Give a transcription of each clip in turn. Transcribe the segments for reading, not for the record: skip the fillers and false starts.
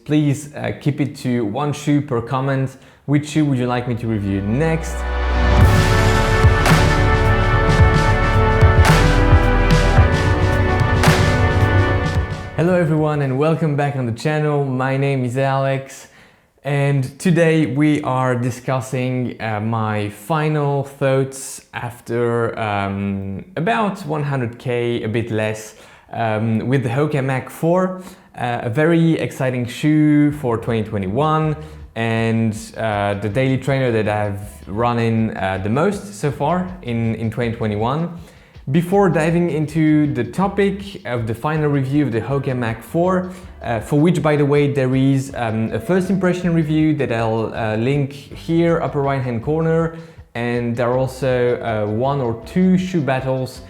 Please keep it to one shoe per comment. Which shoe would you like me to review next? Hello everyone and welcome back on the channel. My name is Alex and today we are discussing my final thoughts after about 100k, a bit less, with the HOKA MACH 4. A very exciting shoe for 2021 and the daily trainer that I've run in the most so far in 2021. Before diving into the topic of the final review of the HOKA MACH 4, for which, by the way, there is a first impression review that I'll link here, upper right hand corner, and there are also one or two shoe battles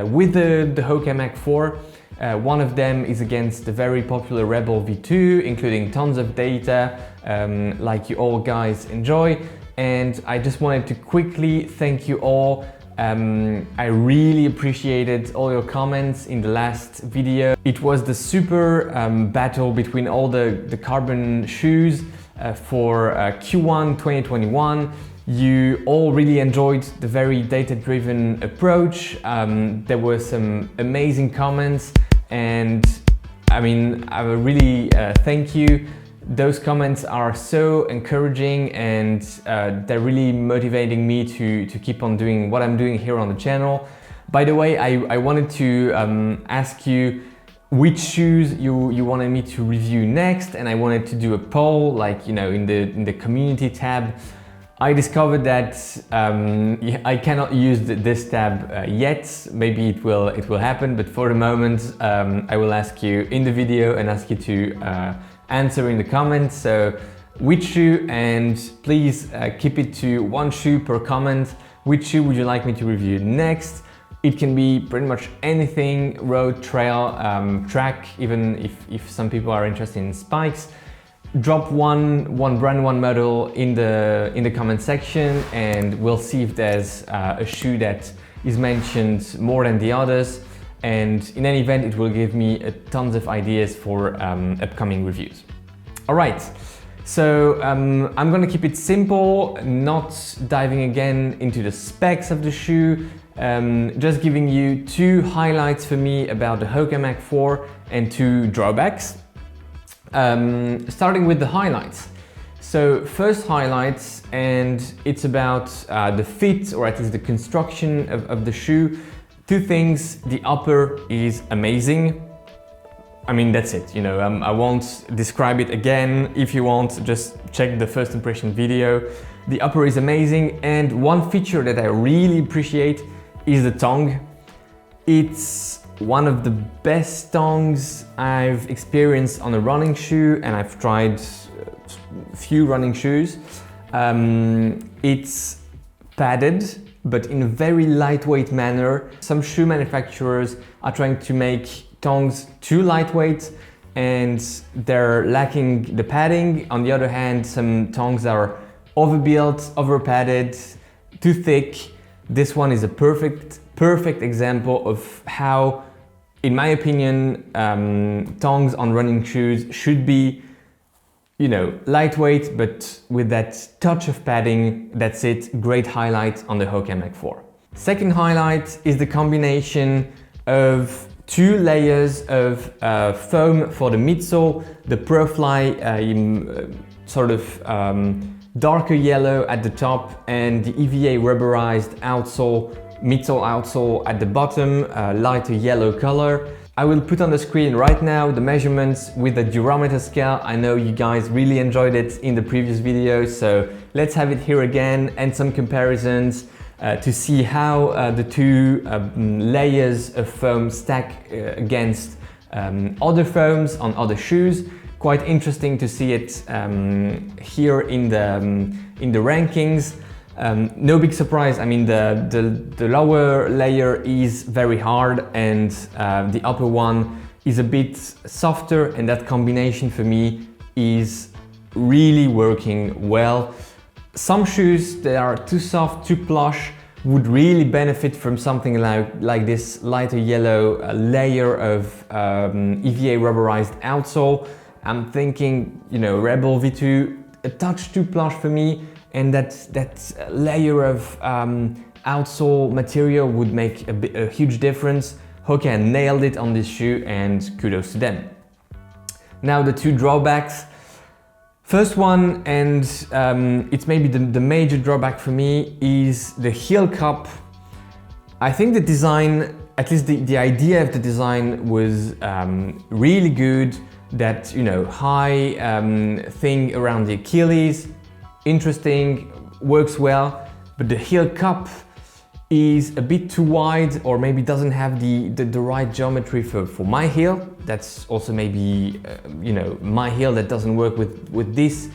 with the HOKA MACH 4. One of them is against the very popular Rebel V2, including tons of data, like you all guys enjoy. And I just wanted to quickly thank you all. I really appreciated all your comments in the last video. It was the super battle between all the carbon shoes for Q1 2021. You all really enjoyed the very data-driven approach. There were some amazing comments and I mean, I really thank you. Those comments are so encouraging and they're really motivating me to keep on doing what I'm doing here on the channel. By the way, I wanted to ask you which shoes you wanted me to review next, and I wanted to do a poll, like, you know, in the community tab. I discovered that I cannot use this tab yet. Maybe it will happen, but for the moment I will ask you in the video and ask you to answer in the comments. So which shoe, and please keep it to one shoe per comment. Which shoe would you like me to review next? It can be pretty much anything, road, trail, track, even if some people are interested in spikes. Drop one brand, one model in the comment section and we'll see if there's a shoe that is mentioned more than the others. And in any event, it will give me tons of ideas for upcoming reviews. All right, so I'm gonna keep it simple, not diving again into the specs of the shoe, just giving you two highlights for me about the HOKA MACH 4 and two drawbacks. Starting with the highlights. So first highlights, and it's about the fit, or at least the construction of the shoe. Two things: the upper is amazing. I mean, that's it, you know, I won't describe it again. If you want, just check the first impression video. The upper is amazing, and one feature that I really appreciate is the tongue. It's one of the best tongues I've experienced on a running shoe, and I've tried a few running shoes. It's padded, but in a very lightweight manner. Some shoe manufacturers are trying to make tongues too lightweight and they're lacking the padding. On the other hand, some tongues are overbuilt, over padded, too thick. This one is a perfect example of how, in my opinion, tongues on running shoes should be, you know, lightweight, but with that touch of padding. That's it. Great highlight on the HOKA MACH 4. Second highlight is the combination of two layers of foam for the midsole, the ProFly sort of darker yellow at the top, and the EVA rubberized outsole, midsole outsole at the bottom, lighter yellow color. I will put on the screen right now the measurements with the Durometer scale. I know you guys really enjoyed it in the previous video, so let's have it here again, and some comparisons to see how the two layers of foam stack against other foams on other shoes. Quite interesting to see it here in the rankings. No big surprise. I mean, the lower layer is very hard and the upper one is a bit softer, and that combination for me is really working well. Some shoes that are too soft, too plush, would really benefit from something like this lighter yellow layer of EVA rubberized outsole. I'm thinking, you know, Rebel V2, a touch too plush for me, and that layer of outsole material would make a huge difference. HOKA nailed it on this shoe, and kudos to them. Now the two drawbacks. First one, and it's maybe the major drawback for me, is the heel cup. I think the design, at least the idea of the design was really good. That, you know, high thing around the Achilles, interesting, works well, but the heel cup is a bit too wide, or maybe doesn't have the right geometry for my heel. That's also maybe, you know, my heel that doesn't work with this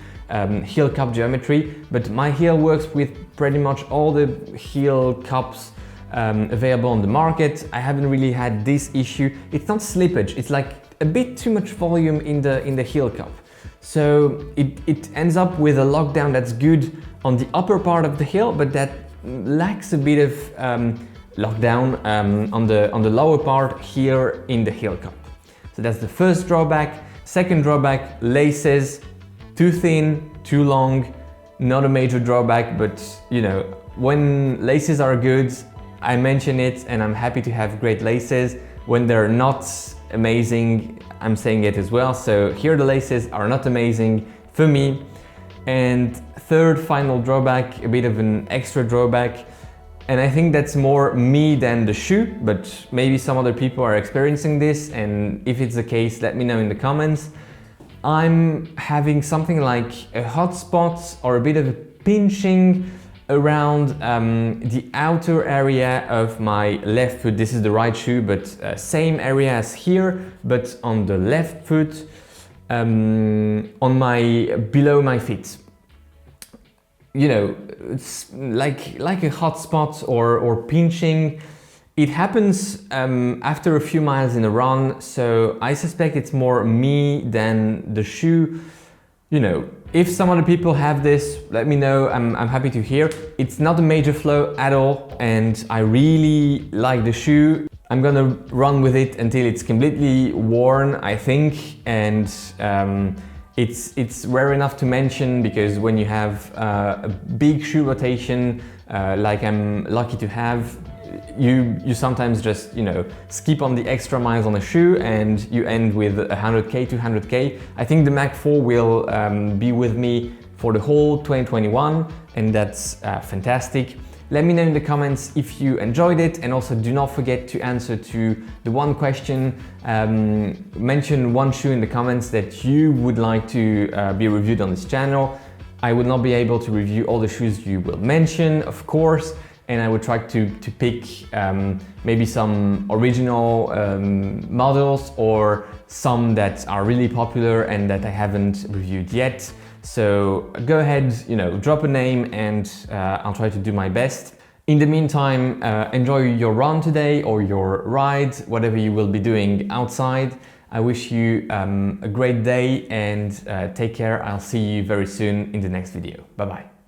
heel cup geometry, but my heel works with pretty much all the heel cups available on the market. I haven't really had this issue. It's not slippage, it's like a bit too much volume in the heel cup. So it ends up with a lockdown that's good on the upper part of the heel, but that lacks a bit of lockdown on the lower part here in the heel cup. So that's the first drawback. Second drawback, laces, too thin, too long. Not a major drawback, but you know, when laces are good, I mention it, and I'm happy to have great laces. When they're not amazing, I'm saying it as well. So here the laces are not amazing for me. And third, final drawback, a bit of an extra drawback, and I think that's more me than the shoe, but maybe some other people are experiencing this, and if it's the case, let me know in the comments. I'm having something like a hot spot or a bit of a pinching around the outer area of my left foot. This is the right shoe, but same area as here, but on the left foot, on below my feet. You know, it's like a hot spot or pinching. It happens after a few miles in a run, so I suspect it's more me than the shoe. You know, if some other people have this, let me know. I'm happy to hear. It's not a major flow at all, and I really like the shoe. I'm gonna run with it until it's completely worn, I think, and it's rare enough to mention, because when you have a big shoe rotation like I'm lucky to have, you sometimes just, you know, skip on the extra miles on a shoe and you end with 100k, 200k. I think the Mach 4 will be with me for the whole 2021, and that's fantastic. Let me know in the comments if you enjoyed it, and also do not forget to answer to the one question. Mention one shoe in the comments that you would like to be reviewed on this channel. I will not be able to review all the shoes you will mention, of course, and I will try to pick maybe some original models, or some that are really popular and that I haven't reviewed yet. So go ahead, you know, drop a name, and I'll try to do my best. In the meantime, enjoy your run today, or your ride, whatever you will be doing outside. I wish you a great day, and take care. I'll see you very soon in the next video. Bye bye.